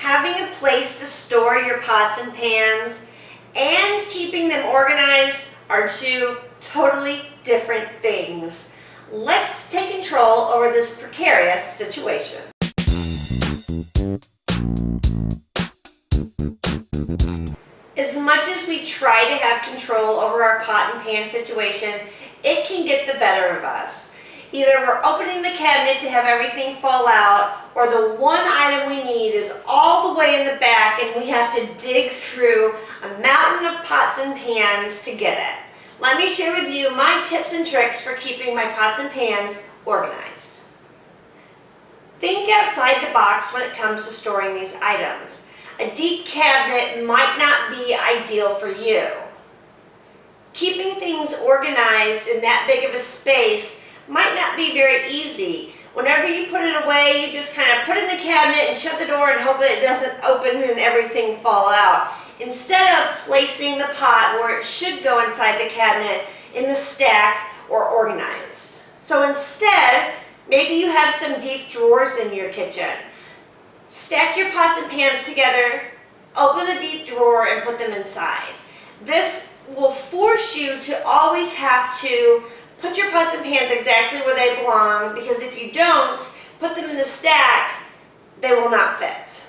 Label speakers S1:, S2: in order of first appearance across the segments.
S1: having a place to store your pots and pans and keeping them organized are two totally different things. Let's take control over this precarious situation. As much as we try to have control over our pot and pan situation, it can get the better of us. Either we're opening the cabinet to have everything fall out, or the one item we need is all the way in the back and we have to dig through a mountain of pots and pans to get it. Let me share with you my tips and tricks for keeping my pots and pans organized. Think outside the box when it comes to storing these items. A deep cabinet might not be ideal for you. Keeping things organized in that big of a space might not be very easy. Whenever you put it away, you just kind of put it in the cabinet and shut the door and hope that it doesn't open and everything fall out. Instead of placing the pot where it should go inside the cabinet in the stack or organized. So instead, maybe you have some deep drawers in your kitchen. Stack your pots and pans together, open the deep drawer and put them inside. This will force you to always have to put your pots and pans exactly where they belong, because if you don't put them in the stack, they will not fit.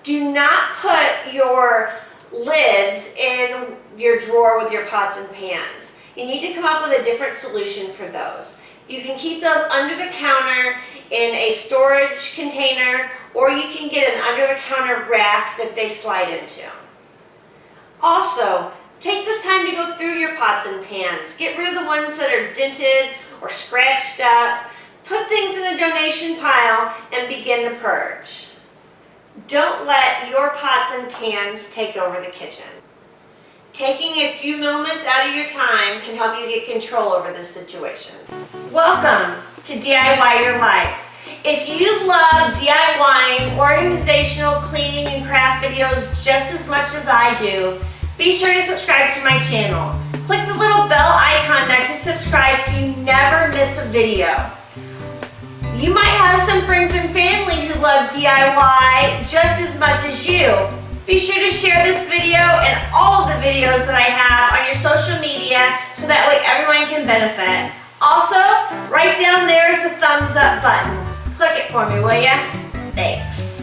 S1: Do not put your lids in your drawer with your pots and pans. You need to come up with a different solution for those. You can keep those under the counter in a storage container, or you can get an under the counter rack that they slide into. Also, take this time to go through your pots and pans. Get rid of the ones that are dented or scratched up. Put things in a donation pile and begin the purge. Don't let your pots and pans take over the kitchen. Taking a few moments out of your time can help you get control over this situation. Welcome to DIY Your Life. If you love DIYing, organizational cleaning and craft videos just as much as I do, be sure to subscribe to my channel. Click the little bell icon next to subscribe so you never miss a video. You might have some friends and family who love DIY just as much as you. Be sure to share this video and all of the videos that I have on your social media so that way everyone can benefit. Also, right down there is the thumbs up button. Click it for me, will ya? Thanks.